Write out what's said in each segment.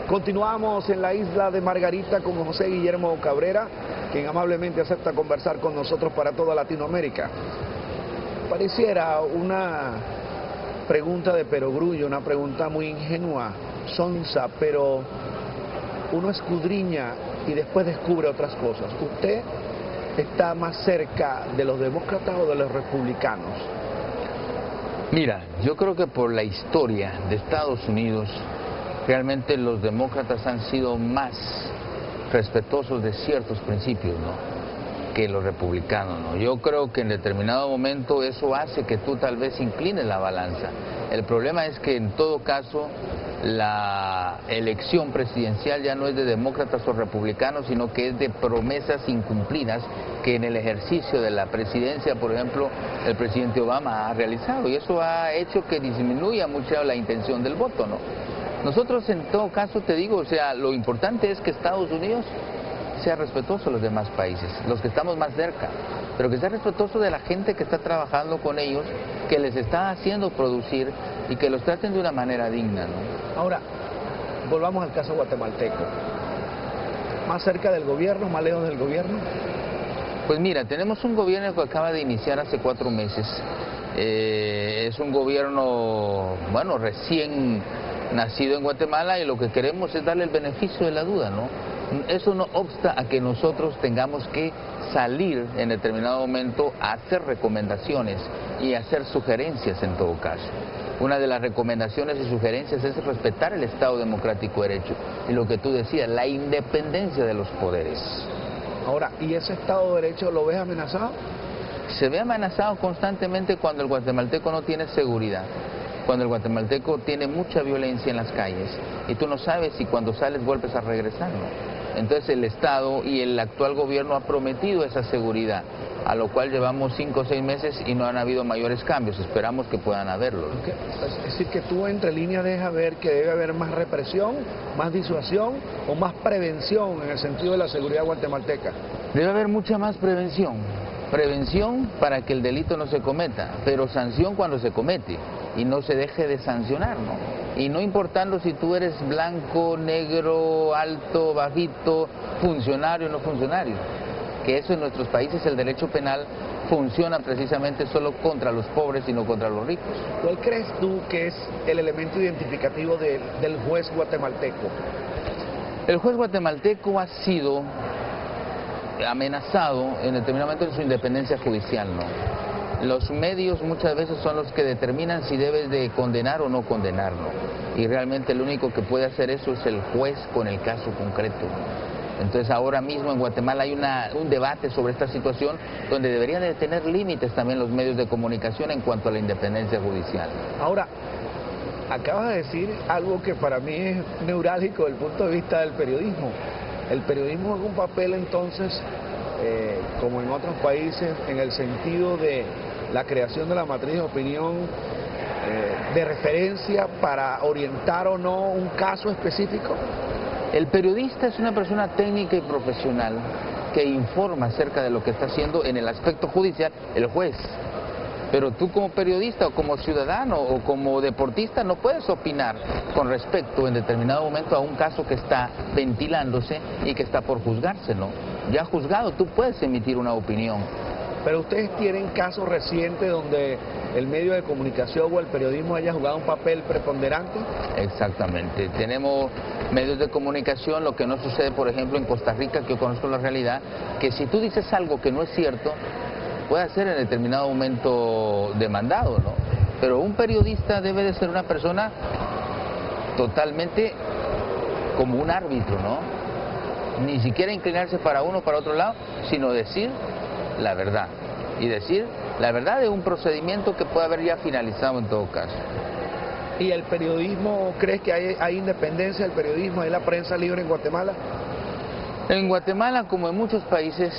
Continuamos en la isla de Margarita con José Guillermo Cabrera, quien amablemente acepta conversar con nosotros para toda Latinoamérica. Pareciera una pregunta de perogrullo, una pregunta muy ingenua, sonsa, pero uno escudriña y después descubre otras cosas. ¿Usted está más cerca de los demócratas o de los republicanos? Mira, yo creo que por la historia de Estados Unidos, realmente los demócratas han sido más respetuosos de ciertos principios, ¿no?, que los republicanos, ¿no? Yo creo que en determinado momento eso hace que tú tal vez inclines la balanza. El problema es que en todo caso la elección presidencial ya no es de demócratas o republicanos, sino que es de promesas incumplidas que en el ejercicio de la presidencia, por ejemplo, el presidente Obama ha realizado, y eso ha hecho que disminuya mucho la intención del voto, ¿no? Nosotros en todo caso, te digo, o sea, lo importante es que Estados Unidos sea respetuoso de los demás países, los que estamos más cerca, pero que sea respetuoso de la gente que está trabajando con ellos, que les está haciendo producir y que los traten de una manera digna, ¿no? Ahora, volvamos al caso guatemalteco. ¿Más cerca del gobierno, más lejos del gobierno? Pues mira, tenemos un gobierno que acaba de iniciar hace 4 meses. Es un gobierno, bueno, recién nacido en Guatemala, y lo que queremos es darle el beneficio de la duda, ¿no? Eso no obsta a que nosotros tengamos que salir en determinado momento a hacer recomendaciones y hacer sugerencias en todo caso. Una de las recomendaciones y sugerencias es respetar el Estado Democrático de Derecho y lo que tú decías, la independencia de los poderes. Ahora, ¿y ese Estado de Derecho lo ves amenazado? Se ve amenazado constantemente cuando el guatemalteco no tiene seguridad, cuando el guatemalteco tiene mucha violencia en las calles y tú no sabes si cuando sales vuelves a regresar, ¿no? Entonces el Estado y el actual gobierno ha prometido esa seguridad, a lo cual llevamos 5 o 6 meses y no han habido mayores cambios. Esperamos que puedan haberlo, ¿no? Okay. Es decir, que tú entre líneas dejas ver que debe haber más represión, más disuasión o más prevención en el sentido de la seguridad guatemalteca. Debe haber mucha más prevención. Prevención para que el delito no se cometa, pero sanción cuando se comete y no se deje de sancionar, ¿no? Y no importando si tú eres blanco, negro, alto, bajito, funcionario o no funcionario, que eso en nuestros países el derecho penal funciona precisamente solo contra los pobres y no contra los ricos. ¿Cuál crees tú que es el elemento identificativo del juez guatemalteco? El juez guatemalteco ha sido amenazado en determinado momento en su independencia judicial, ¿no? Los medios muchas veces son los que determinan si debes de condenar o no condenar, ¿no? Y realmente el único que puede hacer eso es el juez con el caso concreto. Entonces ahora mismo en Guatemala hay un debate sobre esta situación donde deberían de tener límites también los medios de comunicación en cuanto a la independencia judicial. Ahora, acabas de decir algo que para mí es neurálgico desde el punto de vista del periodismo. El periodismo juega un papel entonces, como en otros países, en el sentido de la creación de la matriz de opinión de referencia para orientar o no un caso específico. El periodista es una persona técnica y profesional que informa acerca de lo que está haciendo en el aspecto judicial el juez. Pero tú como periodista o como ciudadano o como deportista no puedes opinar con respecto en determinado momento a un caso que está ventilándose y que está por juzgarse, ¿no? Ya juzgado, tú puedes emitir una opinión. Pero ustedes tienen casos recientes donde el medio de comunicación o el periodismo haya jugado un papel preponderante. Exactamente. Tenemos medios de comunicación, lo que no sucede, por ejemplo, en Costa Rica, que yo conozco la realidad, que si tú dices algo que no es cierto, puede ser en determinado momento demandado, ¿no? Pero un periodista debe de ser una persona totalmente como un árbitro, ¿no? Ni siquiera inclinarse para uno o para otro lado, sino decir la verdad. Y decir la verdad de un procedimiento que puede haber ya finalizado en todo caso. ¿Y el periodismo, crees que hay independencia del periodismo, hay la prensa libre en Guatemala? En Guatemala, como en muchos países,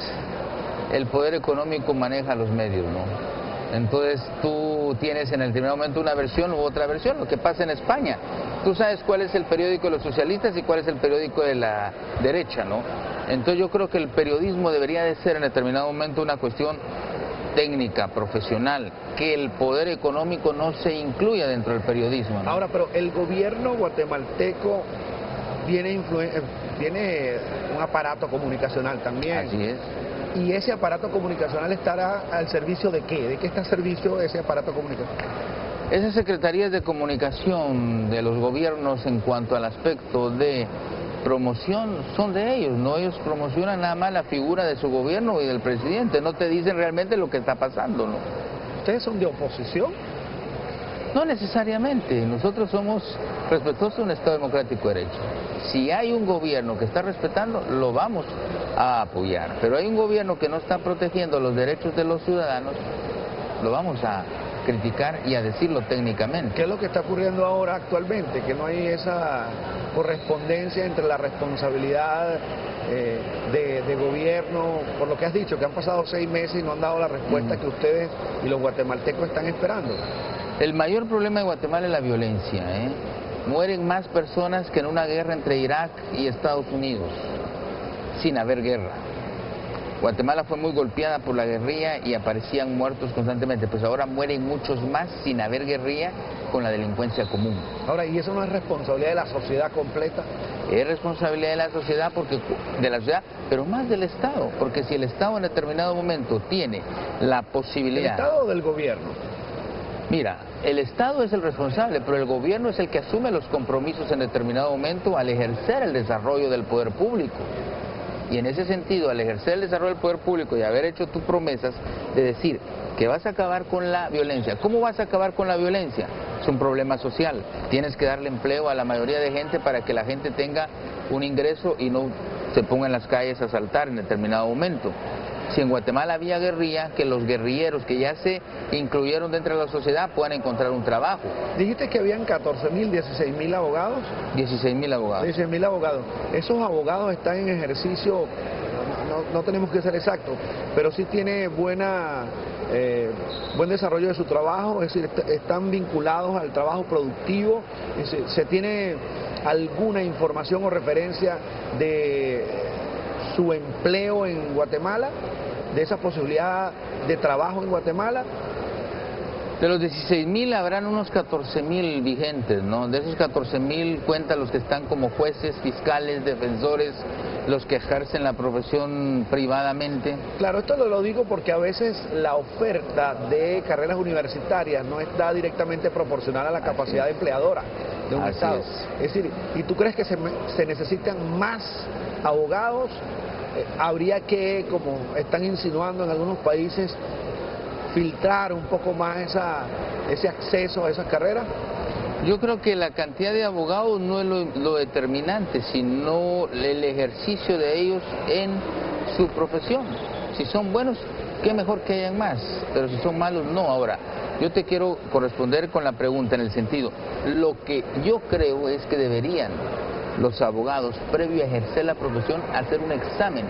el poder económico maneja los medios, ¿no? Entonces tú tienes en el determinado momento una versión u otra versión, lo que pasa en España. Tú sabes cuál es el periódico de los socialistas y cuál es el periódico de la derecha, ¿no? Entonces yo creo que el periodismo debería de ser en determinado momento una cuestión técnica, profesional, que el poder económico no se incluya dentro del periodismo, ¿no? Ahora, pero el gobierno guatemalteco tiene un aparato comunicacional también. Así es. ¿Y ese aparato comunicacional estará al servicio de qué? ¿De qué está al servicio ese aparato comunicacional? Esas secretarías de comunicación de los gobiernos en cuanto al aspecto de promoción son de ellos, no ellos promocionan nada más la figura de su gobierno y del presidente, no te dicen realmente lo que está pasando, ¿no? ¿Ustedes son de oposición? No necesariamente, nosotros somos respetuosos de un Estado democrático de derecho. Si hay un gobierno que está respetando, lo vamos a apoyar, pero hay un gobierno que no está protegiendo los derechos de los ciudadanos, lo vamos a criticar y a decirlo técnicamente. ¿Qué es lo que está ocurriendo ahora actualmente? Que no hay esa correspondencia entre la responsabilidad de gobierno, por lo que has dicho, que han pasado 6 meses y no han dado la respuesta que ustedes y los guatemaltecos están esperando. El mayor problema de Guatemala es la violencia, ¿eh? Mueren más personas que en una guerra entre Irak y Estados Unidos, sin haber guerra. Guatemala fue muy golpeada por la guerrilla y aparecían muertos constantemente, pues ahora mueren muchos más sin haber guerrilla con la delincuencia común. Ahora, ¿y eso no es responsabilidad de la sociedad completa? Es responsabilidad de la sociedad, pero más del Estado, porque si el Estado en determinado momento tiene la posibilidad... ¿El Estado o del gobierno? Mira, el Estado es el responsable, pero el gobierno es el que asume los compromisos en determinado momento al ejercer el desarrollo del poder público. Y en ese sentido, al ejercer el desarrollo del poder público y haber hecho tus promesas de decir que vas a acabar con la violencia. ¿Cómo vas a acabar con la violencia? Es un problema social. Tienes que darle empleo a la mayoría de gente para que la gente tenga un ingreso y no se ponga en las calles a asaltar en determinado momento. Si en Guatemala había guerrilla, que los guerrilleros que ya se incluyeron dentro de la sociedad puedan encontrar un trabajo. Dijiste que habían 14.000, 16.000 abogados. 16.000 abogados. 16.000 abogados. Esos abogados están en ejercicio, no tenemos que ser exactos, pero sí tiene buen desarrollo de su trabajo, es decir, están vinculados al trabajo productivo. ¿Se tiene alguna información o referencia de su empleo en Guatemala, de esa posibilidad de trabajo en Guatemala? De los 16.000 habrán unos 14.000 vigentes, ¿no? De esos 14.000 cuentan los que están como jueces, fiscales, defensores, los que ejercen la profesión privadamente. Claro, esto lo digo porque a veces la oferta de carreras universitarias no está directamente proporcional a la capacidad empleadora de un Estado. Es decir, ¿y tú crees que se necesitan más abogados? Habría que, como están insinuando en algunos países, filtrar un poco más ese acceso a esas carreras. Yo creo que la cantidad de abogados no es lo determinante, sino el ejercicio de ellos en su profesión. Si son buenos, qué mejor que hayan más, pero si son malos, no. Ahora, yo te quiero corresponder con la pregunta en el sentido, lo que yo creo es que deberían los abogados, previo a ejercer la profesión, hacer un examen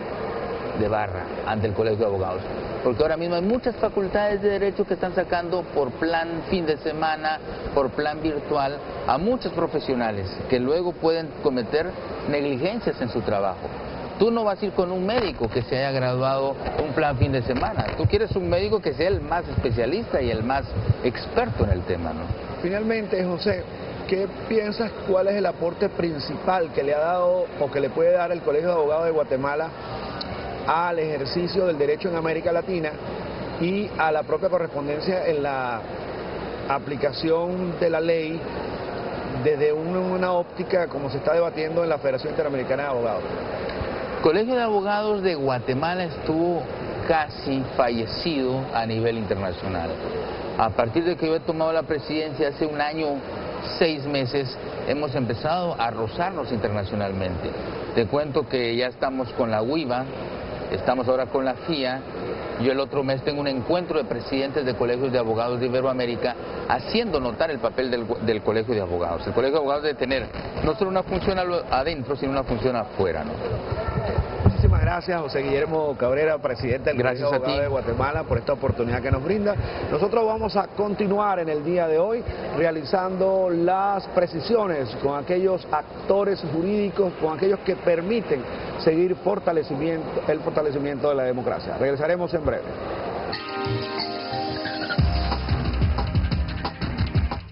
de barra ante el Colegio de Abogados. Porque ahora mismo hay muchas facultades de Derecho que están sacando por plan fin de semana, por plan virtual, a muchos profesionales que luego pueden cometer negligencias en su trabajo. Tú no vas a ir con un médico que se haya graduado un plan fin de semana. Tú quieres un médico que sea el más especialista y el más experto en el tema, ¿no? Finalmente, José, ¿qué piensas cuál es el aporte principal que le ha dado o que le puede dar el Colegio de Abogados de Guatemala al ejercicio del derecho en América Latina y a la propia correspondencia en la aplicación de la ley desde una óptica como se está debatiendo en la Federación Interamericana de Abogados? El Colegio de Abogados de Guatemala estuvo casi fallecido a nivel internacional. A partir de que yo he tomado la presidencia hace 1 año, 6 meses, hemos empezado a rozarnos internacionalmente. Te cuento que ya estamos con la UIVA, estamos ahora con la FIA. Yo el otro mes tengo un encuentro de presidentes de colegios de abogados de Iberoamérica haciendo notar el papel del Colegio de Abogados. El Colegio de Abogados debe tener no solo una función adentro, sino una función afuera, ¿no? Muchísimas gracias, José Guillermo Cabrera, presidente del Colegio de Abogados de Guatemala, por esta oportunidad que nos brinda. Nosotros vamos a continuar en el día de hoy realizando las precisiones con aquellos actores jurídicos, con aquellos que permiten seguir el fortalecimiento de la democracia. Regresaremos en breve.